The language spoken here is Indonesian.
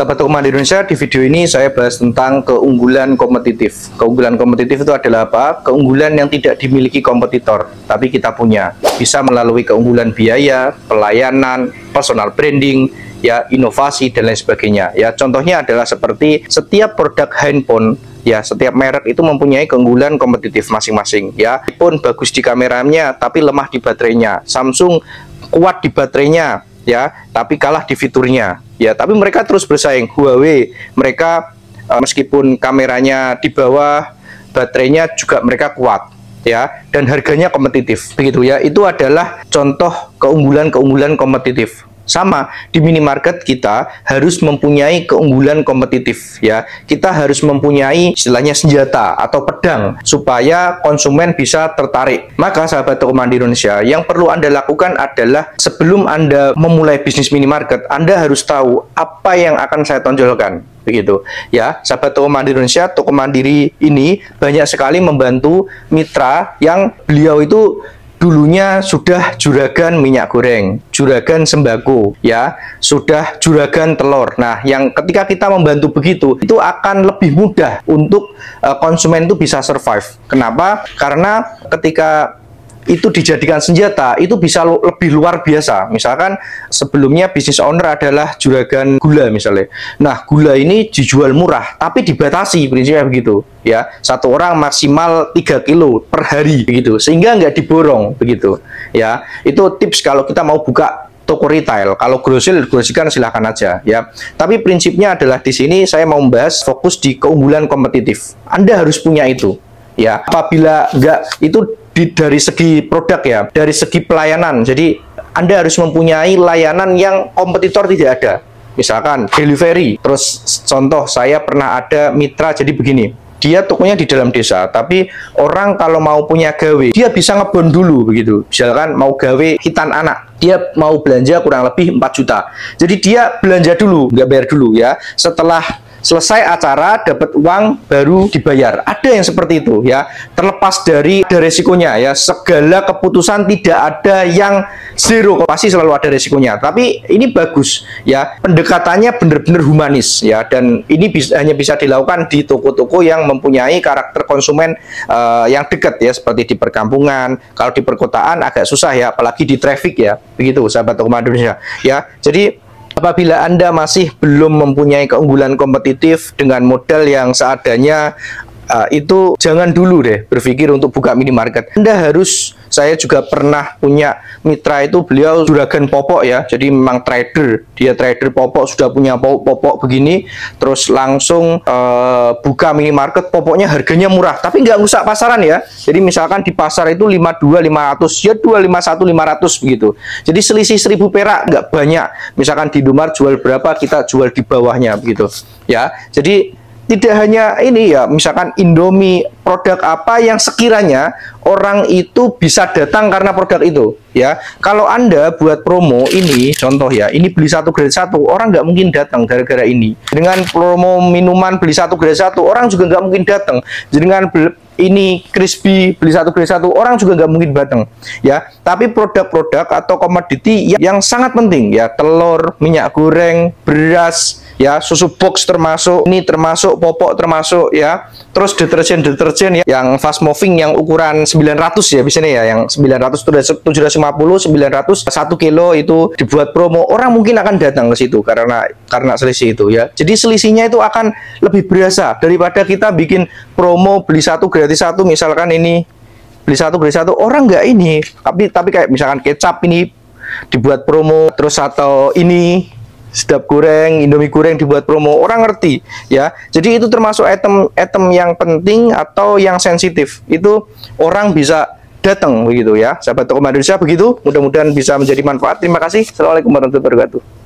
Sahabat Toko Mandiri Indonesia, di video ini saya bahas tentang keunggulan kompetitif. Keunggulan kompetitif itu adalah apa? Keunggulan yang tidak dimiliki kompetitor, tapi kita punya. Bisa melalui keunggulan biaya, pelayanan, personal branding, ya, inovasi dan lain sebagainya. Ya, contohnya adalah seperti setiap produk handphone, ya, setiap merek itu mempunyai keunggulan kompetitif masing-masing. Ya, iPhone bagus di kameranya, tapi lemah di baterainya. Samsung kuat di baterainya, ya, tapi kalah di fiturnya. Ya, tapi mereka terus bersaing. Huawei, mereka meskipun kameranya di bawah, baterainya juga mereka kuat, ya, dan harganya kompetitif. Begitu ya. Itu adalah contoh keunggulan-keunggulan kompetitif. Sama di minimarket, kita harus mempunyai keunggulan kompetitif, ya. Kita harus mempunyai istilahnya senjata atau pedang supaya konsumen bisa tertarik. Maka sahabat Toko Mandiri Indonesia, yang perlu Anda lakukan adalah sebelum Anda memulai bisnis minimarket, Anda harus tahu apa yang akan saya tonjolkan. Begitu ya, sahabat Toko Mandiri Indonesia. Toko Mandiri ini banyak sekali membantu mitra yang beliau itu dulunya sudah juragan minyak goreng, juragan sembako, ya, sudah juragan telur. Nah, yang ketika kita membantu begitu, itu akan lebih mudah untuk konsumen itu bisa survive. Kenapa? Karena ketika itu dijadikan senjata, itu bisa lebih luar biasa. Misalkan sebelumnya bisnis owner adalah juragan gula misalnya. Nah, gula ini dijual murah, tapi dibatasi, prinsipnya begitu. Ya, satu orang maksimal 3 kilo per hari, begitu. Sehingga nggak diborong, begitu. Ya, itu tips kalau kita mau buka toko retail. Kalau grosikan silahkan aja, ya. Tapi prinsipnya adalah di sini saya mau membahas fokus di keunggulan kompetitif. Anda harus punya itu. Ya, apabila nggak, itu dari segi produk, ya, dari segi pelayanan. Jadi Anda harus mempunyai layanan yang kompetitor tidak ada. Misalkan delivery. Terus contoh, saya pernah ada mitra jadi begini. Dia tokonya di dalam desa, tapi orang kalau mau punya gawe, dia bisa ngebon dulu begitu. Misalkan mau gawe hitan anak, dia mau belanja kurang lebih 4 juta. Jadi dia belanja dulu, nggak bayar dulu, ya. Setelah selesai acara, dapat uang, baru dibayar. Ada yang seperti itu, ya. Terlepas dari ada resikonya, ya. Segala keputusan tidak ada yang zero, pasti selalu ada resikonya. Tapi ini bagus, ya. Pendekatannya benar-benar humanis, ya. Dan ini hanya bisa dilakukan di toko-toko yang mempunyai karakter konsumen yang dekat, ya. Seperti di perkampungan. Kalau di perkotaan agak susah, ya. Apalagi di traffic, ya. Begitu, sahabat Toko Mandiri Indonesia, ya. Jadi apabila Anda masih belum mempunyai keunggulan kompetitif dengan modal yang seadanya, itu jangan dulu deh berpikir untuk buka minimarket. Anda harus, saya juga pernah punya mitra itu, beliau juragan popok, ya. Jadi memang trader, dia trader popok, sudah punya popok begini, terus langsung buka minimarket. Popoknya harganya murah, tapi nggak rusak pasaran, ya. Jadi misalkan di pasar itu 52.500, ya 251.500 begitu. Jadi selisih 1.000 perak, nggak banyak. Misalkan di Indomaret jual berapa, kita jual di bawahnya begitu, ya. Jadi tidak hanya ini, ya, misalkan Indomie, produk apa yang sekiranya orang itu bisa datang karena produk itu, ya. Kalau Anda buat promo ini, contoh, ya, ini beli 1 grade 1, orang nggak mungkin datang gara-gara ini. Dengan promo minuman beli 1 grade 1, orang juga nggak mungkin datang. Dengan ini crispy beli 1 grade 1, orang juga nggak mungkin datang, ya. Tapi produk-produk atau komoditi yang sangat penting, ya, telur, minyak goreng, beras, ya, susu box termasuk, ini termasuk, popok termasuk, ya. Terus deterjen, ya, yang fast moving yang ukuran 900, ya, biasanya, ya, yang 900 itu 750, 900 1 kilo itu dibuat promo, orang mungkin akan datang ke situ karena selisih itu, ya. Jadi selisihnya itu akan lebih berasa daripada kita bikin promo beli 1 gratis 1, misalkan ini beli 1 gratis 1, orang nggak ini, tapi kayak misalkan kecap ini dibuat promo, terus atau ini sedap goreng, Indomie goreng dibuat promo, orang ngerti, ya. Jadi itu termasuk item yang penting atau yang sensitif, itu orang bisa datang begitu, ya. Sahabat Toko Mandiri Indonesia, begitu. Mudah-mudahan bisa menjadi manfaat. Terima kasih. Assalamualaikum warahmatullahi wabarakatuh.